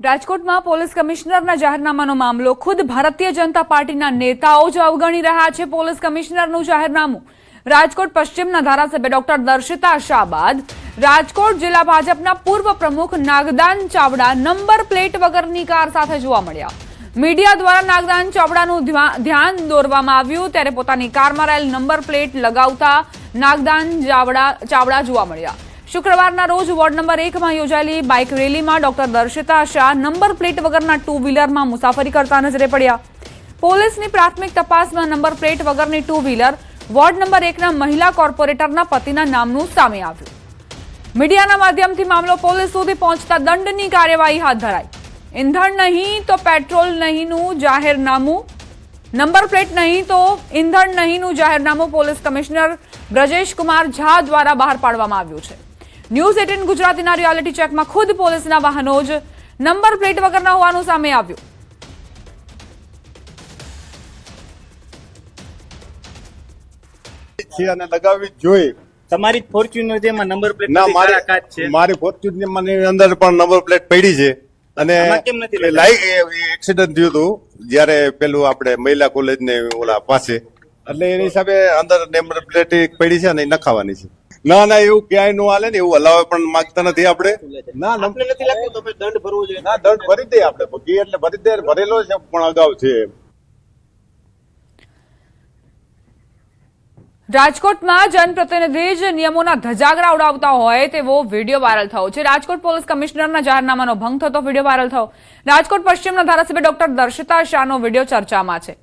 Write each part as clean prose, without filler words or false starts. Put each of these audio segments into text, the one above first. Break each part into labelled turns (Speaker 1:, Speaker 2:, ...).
Speaker 1: રાજકોટમાં પોલીસ કમિશનરના જાહેરનામાનો મામલો ખુદ ભારતીય જનતા પાર્ટીના નેતાઓ જ અવગણી રહ્યા છે. પોલીસ કમિશનરનું જાહેરનામું રાજકોટ પશ્ચિમના ધારાસભ્ય ડોક્ટર દર્શિતા શાહ બાદ રાજકોટ જિલ્લા ભાજપના પૂર્વ પ્રમુખ નાગદાન ચાવડા નંબર પ્લેટ વગરની કાર સાથે જોવા મળ્યા. મીડિયા દ્વારા નાગદાન ચાવડાનું ધ્યાન દોરવામાં આવ્યું ત્યારે પોતાની કારમાં રહેલ નંબર પ્લેટ લગાવતા નાગદાન ચાવડા જોવા મળ્યા. શુક્રવારના રોજ વોર્ડ નંબર 1 માં યોજાયેલી બાઇક રેલીમાં doctor Darshita Shah number plate વગરના ટુ વ્હીલરમાં મુસાફરી કરતા નજરે પડ્યા. પોલીસની પ્રાથમિક તપાસમાં નંબર પ્લેટ વગરની ટુ વ્હીલર વોર્ડ નંબર 1ના મહિલા કોર્પોરેટરના પતિના નામનું સામે આવ્યું. મીડિયાના માધ્યમથી મામલો પોલીસ સુધી પહોંચતા દંડની કાર્યવાહી હાથ ધરાઈ. ઈંધણ નહીં તો પેટ્રોલ નહીંનું જાહેરનામું, નંબર પ્લેટ નહીં તો ઈંધણ નહીંનું જાહેરનામું પોલીસ કમિશનર બ્રજેશ કુમાર ઝા દ્વારા બહાર પાડવામાં આવ્યું છે. ન્યૂઝ 18 ગુજરાતીના રિયાલિટી ચેકમાં ખુદ પોલીસના વાહનો જ નંબર પ્લેટ વગરના હોવાનું સામે આવ્યું.
Speaker 2: અને લગાવવી જોઈએ.
Speaker 3: તમારી ફોર્ચ્યુનર જેમાં નંબર પ્લેટ
Speaker 2: ના, મારી ફોર્ચ્યુનર ની અંદર પણ નંબર પ્લેટ પડી છે અને
Speaker 3: કેમ નથી
Speaker 2: એક્સિડન્ટ થયું હતું જયારે પેલું આપણે મહિલા કોલેજ ને ઓલા પાસે, એટલે એની હિસાબે અંદર નંબર પ્લેટ પડી છે અને નખાવાની છે. ના ના, એવું ક્યાંય નો હાલે ને, એવું હલાવે પણ માંગતા નથી આપણે. ના,
Speaker 3: નથી લાગતું તો દંડ ભરવો જોઈએ.
Speaker 2: ના, દંડ ભરી દે આપણે, એટલે ભરી દે, ભરેલો છે પણ અગાઉ છે.
Speaker 1: રાજકોટમાં જનપ્રતિનિધિ જ નિયમોના ધજાગરા ઉડાવતા હોય તેવો વિડીયો વાયરલ થયો છે. રાજકોટ પોલીસ કમિશનરના જાહેરનામાનો ભંગ થતો વિડીયો વાયરલ થયો. રાજકોટ પશ્ચિમના ધારાસભ્ય ડોક્ટર દર્શિતા શાહનો વિડીયો ચર્ચામાં છે.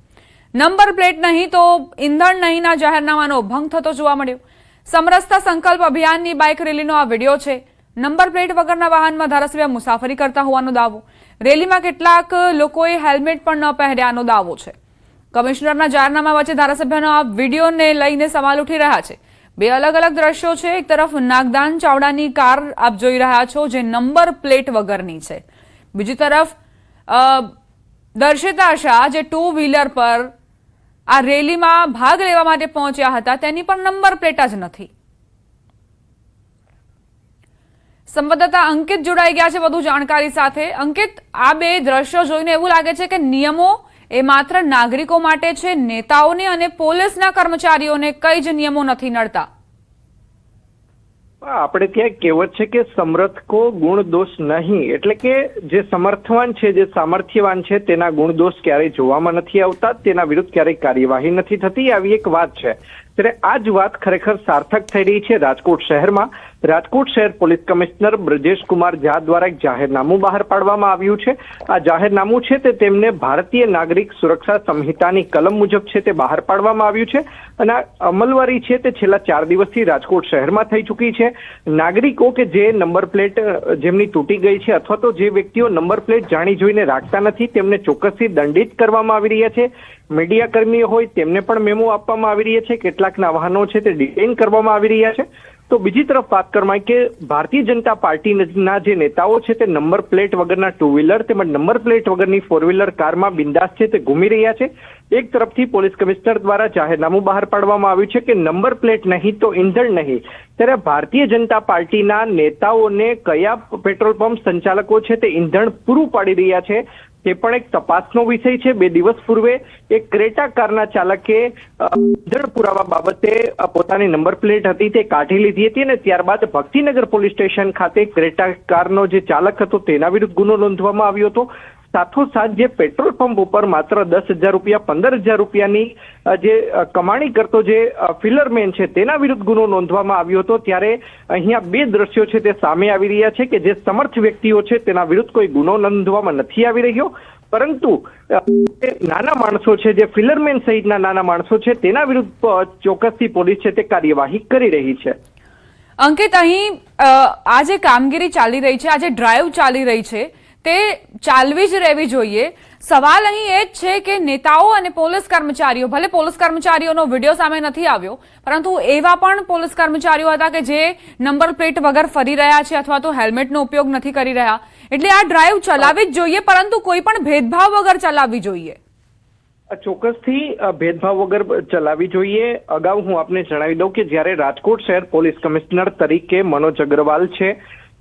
Speaker 1: નંબર પ્લેટ નહીં તો ઈંધણ નહીંના જાહેરનામાનો ભંગ થતો જોવા મળ્યો. સમરસતા સંકલ્પ અભિયાનની બાઇક રેલીનો આ વિડીયો છે. નંબર પ્લેટ વગરના વાહનમાં ધારાસભ્ય મુસાફરી કરતા હોવાનો દાવો. રેલીમાં કેટલાક લોકોએ હેલ્મેટ પણ ન પહેર્યાનો દાવો છે. કમિશનરના જાહેરનામા વચ્ચે ધારાસભ્યનો આ વિડીયોને લઈને સવાલ ઉઠી રહ્યા છે. બે અલગ અલગ દ્રશ્યો છે. એક તરફ નાગદાન ચાવડાની કાર આપ જોઈ રહ્યા છો જે નંબર પ્લેટ વગરની છે. બીજી તરફ દર્શિતા શાહ જે ટુ વ્હીલર પર આ રેલીમાં ભાગ લેવા માટે પહોંચ્યા હતા તેની પણ નંબર પ્લેટ જ નથી. સંવાદદાતા અંકિત જોડાઈ ગયા છે વધુ જાણકારી સાથે. અંકિત, આ બે દ્રશ્યો જોઈને એવું લાગે છે કે નિયમો એ માત્ર નાગરિકો માટે છે, નેતાઓને અને પોલીસના કર્મચારીઓને કઈ જ નિયમો નથી નડતા.
Speaker 4: આપણે ત્યાં કહેવત છે કે સમર્થ કો ગુણ દોષ નહીં, એટલે કે જે સમર્થવાન છે, જે સામર્થ્યવાન છે તેના ગુણ દોષ ક્યારેય જોવામાં નથી આવતા, તેના વિરુદ્ધ ક્યારેય કાર્યવાહી નથી થતી, આવી એક વાત છે. ત્યારે આ જ વાત ખરેખર સાર્થક થઈ રહી છે રાજકોટ શહેરમાં. રાજકોટ શહેર પોલીસ કમિશનર બ્રજેશ કુમાર ઝા દ્વારા એક જાહેરનામું બહાર પાડવામાં આવ્યું છે. આ જાહેરનામું છે તે તેમને ભારતીય નાગરિક સુરક્ષા સંહિતાની કલમ મુજબ છે તે બહાર પાડવામાં આવ્યું છે અને આ અમલવારી છે તે છેલ્લા 4 દિવસથી રાજકોટ શહેરમાં થઈ ચૂકી છે. નાગરિકો કે જે નંબર પ્લેટ જેમની તૂટી ગઈ છે અથવા તો જે વ્યક્તિઓ નંબર પ્લેટ જાણી જોઈને રાખતા નથી તેમને ચોક્કસથી દંડિત કરવામાં આવી રહ્યા છે. મીડિયા કર્મીઓ હોય તેમને પણ મેમો આપવામાં આવી રહ્યા છે. કેટલાકના વાહનો છે તે ડિટેઇન કરવામાં આવી રહ્યા છે. તો બીજી તરફ વાત કરવામાં કે ભારતીય જનતા પાર્ટીના જે નેતાઓ છે તે નંબર પ્લેટ વગરના ટુ વ્હીલર તેમજ નંબર પ્લેટ વગરની ફોર વ્હીલર કારમાં બિંદાસ છે તે ઘૂમી રહ્યા છે. એક તરફથી પોલીસ કમિશનર દ્વારા જાહેરનામું બહાર પાડવામાં આવ્યું છે કે નંબર પ્લેટ નહીં તો ઈંધણ નહીં. ત્યારે ભારતીય જનતા પાર્ટીના નેતાઓને કયા પેટ્રોલ પંપ સંચાલકો છે તે ઈંધણ પૂરું પાડી રહ્યા છે તે પણ એક તપાસનો વિષય છે. 2 દિવસ પૂર્વે એક ક્રેટા કારના ચાલકે ઈંધણ પુરાવા બાબતે પોતાની નંબર પ્લેટ હતી તે કાઢી લીધી હતી અને ત્યારબાદ ભક્તિનગર પોલીસ સ્ટેશન ખાતે ક્રેટા કારનો જે ચાલક હતો તેના વિરુદ્ધ ગુનો નોંધવામાં આવ્યો હતો. સાથોસાથ જે પેટ્રોલ પંપ ઉપર માત્ર 10,000 રૂપિયા 15,000 રૂપિયાની જે કમાણી કરતો જે ફિલરમેન છે તેના વિરુદ્ધ ગુનો નોંધવામાં આવ્યો હતો. ત્યારે અહીંયા 2 દ્રશ્યો છે તે સામે આવી રહ્યા છે કે જે સમર્થ વ્યક્તિઓ છે તેના વિરુદ્ધ કોઈ ગુનો નોંધવામાં નથી આવી રહ્યો, પરંતુ નાના માણસો છે જે ફિલરમેન સહિતના નાના માણસો છે તેના વિરુદ્ધ ચોક્કસથી પોલીસ છે તે કાર્યવાહી કરી રહી છે.
Speaker 1: અંકિત, અહીં આ જે કામગીરી ચાલી રહી છે, આ જે ડ્રાઈવ ચાલી રહી છે તે ચાલવી જ રહેવી જોઈએ. સવાલ અહીં એ જ છે કે નેતાઓ અને પોલીસ કર્મચારીઓ, ભલે પોલીસ કર્મચારીઓનો વિડીયો સામે નથી આવ્યો, પરંતુ એવા પણ પોલીસ કર્મચારીઓ હતા કે જે નંબર પ્લેટ વગર ફરી રહ્યા છે અથવા તો હેલ્મેટનો ઉપયોગ નથી કરી રહ્યા. એટલે આ ડ્રાઈવ ચલાવવી જ જોઈએ, પરંતુ કોઈ પણ ભેદભાવ વગર ચલાવવી જોઈએ.
Speaker 4: ચોક્કસથી ભેદભાવ વગર ચલાવવી જોઈએ. અગાઉ હું આપને જણાવી દઉં કે જ્યારે રાજકોટ શહેર પોલીસ કમિશનર તરીકે મનોજ અગ્રવાલ છે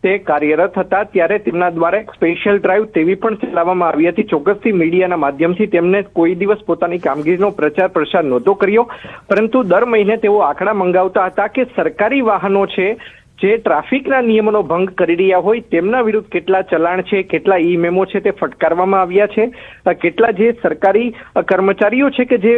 Speaker 4: તે કાર્યરત હતા ત્યારે તેમના દ્વારા એક સ્પેશિયલ ડ્રાઈવ તેવી પણ ચલાવવામાં આવી હતી. ચોક્કસથી મીડિયાના માધ્યમથી તેમને કોઈ દિવસ પોતાની કામગીરીનો પ્રચાર પ્રસાર નહોતો કર્યો, પરંતુ દર મહિને તેઓ આંકડા મંગાવતા હતા કે સરકારી વાહનો છે જે ટ્રાફિકના નિયમોનો ભંગ કરી રહ્યા હોય તેમના વિરુદ્ધ કેટલા ચલાણ છે, કેટલા ઈ મેમો છે તે ફટકારવામાં આવ્યા છે, કેટલા જે સરકારી કર્મચારીઓ છે કે જે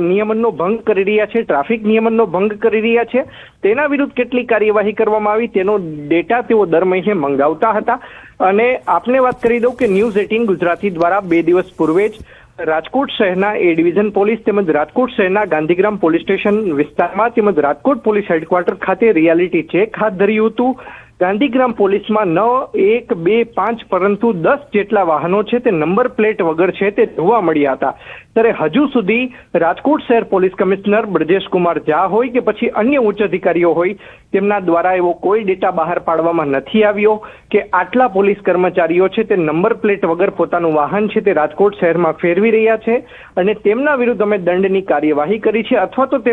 Speaker 4: નિયમનનો ભંગ કરી રહ્યા છે, ટ્રાફિક નિયમનનો ભંગ કરી રહ્યા છે, તેના વિરુદ્ધ કેટલી કાર્યવાહી કરવામાં આવી તેનો ડેટા તેઓ દર મહિને મંગાવતા હતા. અને આપને વાત કરી દઉં કે ન્યૂઝ 18 ગુજરાતી દ્વારા 2 દિવસ પૂર્વે જ રાજકોટ શહેરના એ ડિવિઝન પોલીસ તેમજ રાજકોટ શહેરના ગાંધીગ્રામ પોલીસ સ્ટેશન વિસ્તારમાં તેમજ રાજકોટ પોલીસ હેડક્વાર્ટર ખાતે રિયાલિટી ચેક હાથ ધર્યું હતું. ગાંધીગ્રામ પોલીસમાં 9, 1, 2, 5 પરંતુ 10 જેટલા વાહનો છે તે નંબર પ્લેટ વગર છે તે જોવા મળ્યા હતા. ત્યારે હજુ સુધી રાજકોટ શહેર પોલીસ કમિશનર બ્રજેશ કુમાર ઝા હોય કે પછી અન્ય ઉચ્ચ અધિકારીઓ હોય તેમના દ્વારા એવો કોઈ ડેટા બહાર પાડવામાં નથી આવ્યો કે આટલા પોલીસ કર્મચારીઓ છે તે નંબર પ્લેટ વગર પોતાનું વાહન છે તે રાજકોટ શહેરમાં ફેરવી રહ્યા છે અને તેમના વિરુદ્ધ અમે દંડની કાર્યવાહી કરી છે અથવા તો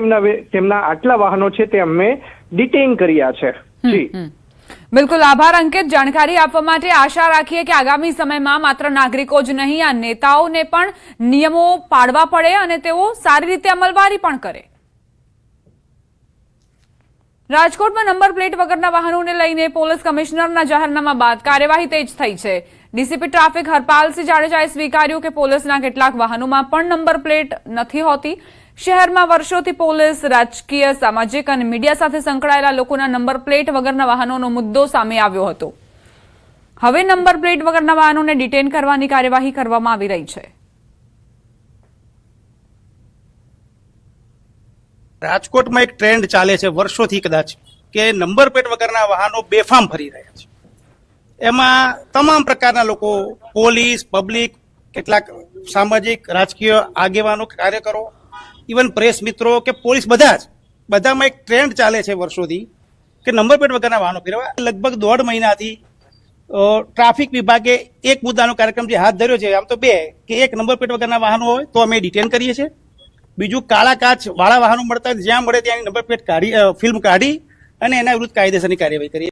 Speaker 4: તેમના આટલા વાહનો છે તે અમે ડિટેઇન કર્યા છે. જી
Speaker 1: બિલકુલ, આભાર અંકિત. જાણકારી આપવા માટે આશા રાખીએ કે આગામી સમયમાં માત્ર નાગરિકો જ નહીં, આ નેતાઓને પણ નિયમો પાડવા પડે અને તેઓ સારી રીતે અમલવારી પણ કરે. રાજકોટમાં નંબર પ્લેટ વગરના વાહનોને લઈને પોલીસ કમિશનરના જાહેરનામા બાદ કાર્યવાહી તેજ થઈ છે. ડીસીપી ટ્રાફિક હરપાલસિંહ જાડેજાએ સ્વીકાર્યું કે પોલીસના કેટલાક વાહનોમાં પણ નંબર પ્લેટ નથી હોતી. શહેરમાં વર્ષોથી પોલીસ રાજકીય, સામાજિક અને મીડિયા સાથે સંકળાયેલા લોકોના નંબર પ્લેટ વગરના વાહનોનો મુદ્દો સામે આવ્યો હતો. હવે નંબર પ્લેટ વગરના વાહનોને ડિટેન કરવાની કાર્યવાહી કરવામાં આવી રહી છે.
Speaker 5: રાજકોટમાં એક ટ્રેન્ડ ચાલે છે વર્ષોથી કદાચ કે નંબર પ્લેટ વગરના વાહનો બેફામ ફરી રહ્યા છે. એમાં તમામ પ્રકારના લોકો, પોલીસ, પબ્લિક, કેટલાક સામાજિક રાજકીય આગેવાનો, કાર્યકરો, ઇવન પ્રેસ મિત્રો કે પોલીસ બધામાં એક ટ્રેન્ડ ચાલે છે વર્ષોથી કે નંબર પ્લેટ વગરના વાહનો ફેરવા. લગભગ 1.5 મહિનાથી ટ્રાફિક વિભાગે એક મુદ્દાનો કાર્યક્રમ જે હાથ ધર્યો છે, આમ તો 2 કે એક નંબર પ્લેટ વગરના વાહનો હોય તો અમે ડિટેન કરીએ છીએ. બીજું કાળા કાચ વાળા વાહનો મળતા જ્યાં મળે ત્યાં નંબર પ્લેટ ફિલ્મ કાઢી અને એના વિરુદ્ધ કાયદેસરની કાર્યવાહી કરીએ.